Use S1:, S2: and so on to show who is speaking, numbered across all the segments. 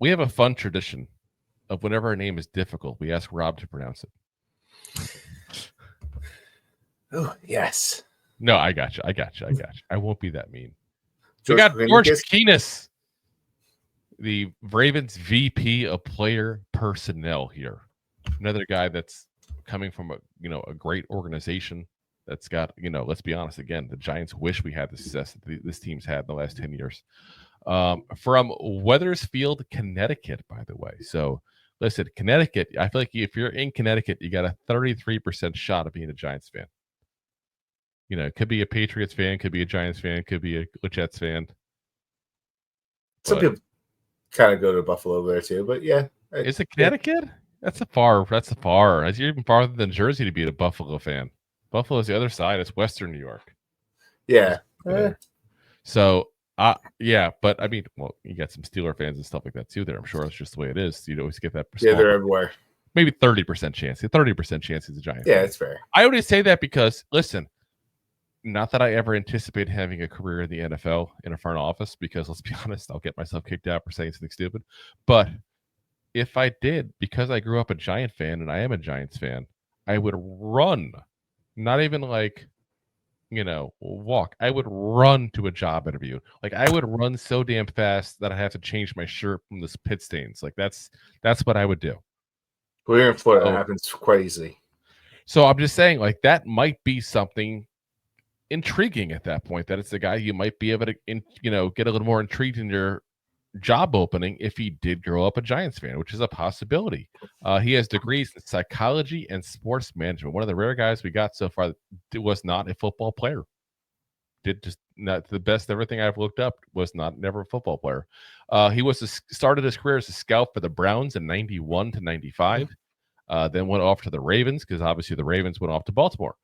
S1: we have a fun tradition of whenever a name is difficult, we ask Rob to pronounce it.
S2: Oh, yes.
S1: No, I got you. I won't be that mean.
S2: George
S1: We got George
S2: Kokinis.
S1: Kokinis, the Ravens VP of Player Personnel here. Another guy that's coming from a great organization that's got, let's be honest, again, the Giants wish we had the success that this team's had in the last 10 years. From Wethersfield, Connecticut, by the way. So listen, Connecticut, I feel like if you're in Connecticut, you got a 33% shot of being a Giants fan. It could be a Patriots fan, could be a Giants fan, could be a Jets fan.
S2: Some people kind of go to Buffalo there too, but yeah.
S1: Is it Connecticut? Yeah. That's a far. That's even farther than Jersey to be a Buffalo fan. Buffalo's the other side. It's Western New York.
S2: Yeah.
S1: So, yeah, but I mean, well, you got some Steeler fans and stuff like that too there. I'm sure that's just the way it is. You'd always get that.
S2: Yeah, they're everywhere.
S1: Maybe 30% chance. 30% chance he's a Giants
S2: fan.
S1: Yeah,
S2: it's fair.
S1: I only say that because, listen, not that I ever anticipate having a career in the NFL in a front office, because let's be honest, I'll get myself kicked out for saying something stupid. But if I did, because I grew up a Giant fan and I am a Giants fan, I would run, not even like, walk. I would run to a job interview. Like I would run so damn fast that I have to change my shirt from this pit stains. Like that's what I would do.
S2: Well, here in Florida, that happens quite easily.
S1: So I'm just saying, like, that might be something intriguing at that point, that it's the guy you might be able to, get a little more intrigued in your job opening if he did grow up a Giants fan, which is a possibility. He has degrees in psychology and sports management. One of the rare guys we got so far that was not a football player. Did just not the best. Everything I've looked up was never a football player. He started his career as a scout for the Browns in 91 to 95. Then went off to the Ravens, because obviously the Ravens went off to Baltimore.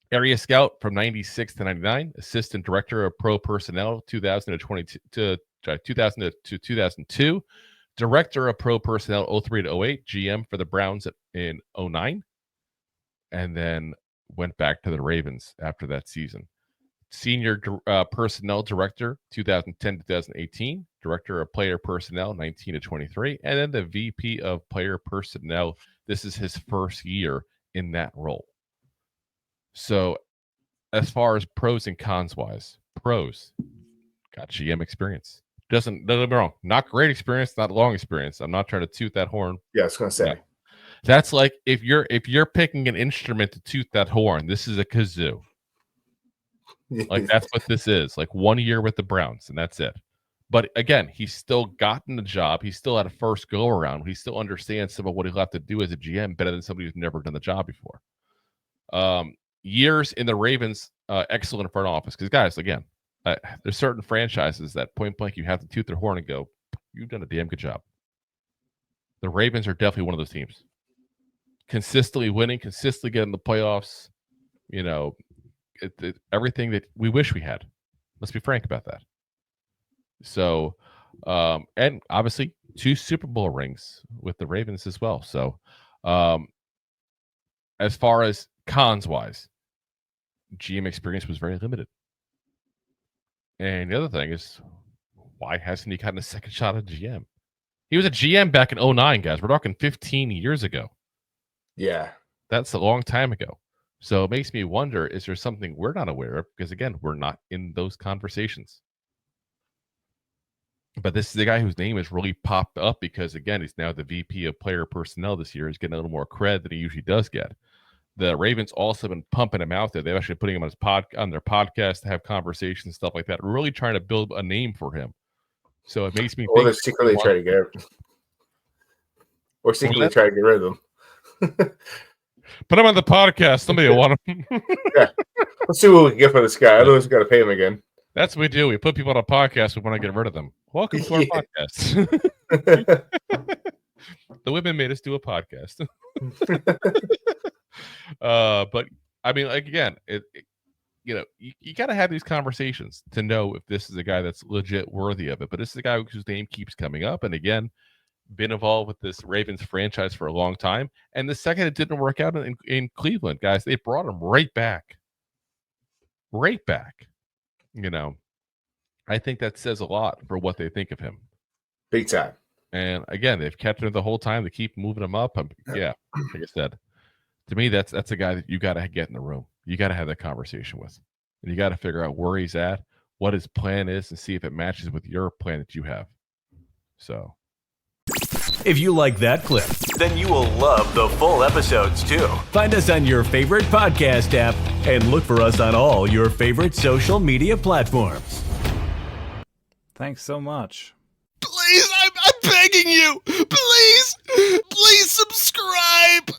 S1: Area scout from 96 to 99, assistant director of pro personnel 2000 to 2002, director of pro personnel 03 to 08, GM for the Browns in 09, and then went back to the Ravens after that season. Senior personnel director 2010 to 2018, director of player personnel 19 to 23, and then the VP of player personnel. This is his first year in that role. So as far as pros and cons wise, pros, got GM experience. Don't get me wrong, not great experience, not long experience. I'm not trying to toot that horn.
S2: Yeah, I was gonna say.
S1: Yeah. That's like if you're picking an instrument to toot that horn, this is a kazoo. Like that's what this is. Like 1 year with the Browns, and that's it. But again, he's still gotten the job. He's still at a first go around. He still understands some of what he'll have to do as a GM better than somebody who's never done the job before. Years in the Ravens, excellent front office. Because guys, again, there's certain franchises that point blank you have to toot their horn and go, "You've done a damn good job." The Ravens are definitely one of those teams. Consistently winning, consistently getting the playoffs. Everything that we wish we had. Let's be frank about that. So, and obviously 2 Super Bowl rings with the Ravens as well. So, as far as cons wise, GM experience was very limited. And the other thing is, why hasn't he gotten a second shot at GM? He was a GM back in 09, guys. We're talking 15 years ago.
S2: Yeah.
S1: That's a long time ago. So it makes me wonder, is there something we're not aware of? Because, again, we're not in those conversations. But this is the guy whose name has really popped up because, again, he's now the VP of player personnel this year. He's getting a little more cred than he usually does get. The Ravens also been pumping him out there. They're actually putting him on their podcast to have conversations, stuff like that. Really trying to build a name for him. So it makes me think.
S2: Or they're secretly trying to get or secretly try to get rid of them.
S1: Put him on the podcast. Somebody will want him.
S2: Yeah. Let's see what we can get for this guy. Otherwise, we got to pay him again.
S1: That's what we do. We put people on a podcast. We want to get rid of them. Welcome to our podcast. The women made us do a podcast. But I mean, like, again, you got to have these conversations to know if this is a guy that's legit worthy of it. But this is a guy whose name keeps coming up. And again, been involved with this Ravens franchise for a long time. And the second it didn't work out in Cleveland, guys, they brought him right back. Right back. I think that says a lot for what they think of him.
S2: Big time.
S1: And again, they've kept him the whole time. They keep moving him up. Yeah, like I said, to me, that's a guy that you got to get in the room. You got to have that conversation with, and you got to figure out where he's at, what his plan is, and see if it matches with your plan that you have. So,
S3: if you like that clip, then you will love the full episodes too. Find us on your favorite podcast app and look for us on all your favorite social media platforms.
S4: Thanks so much.
S5: Please, I'm begging you. Please subscribe.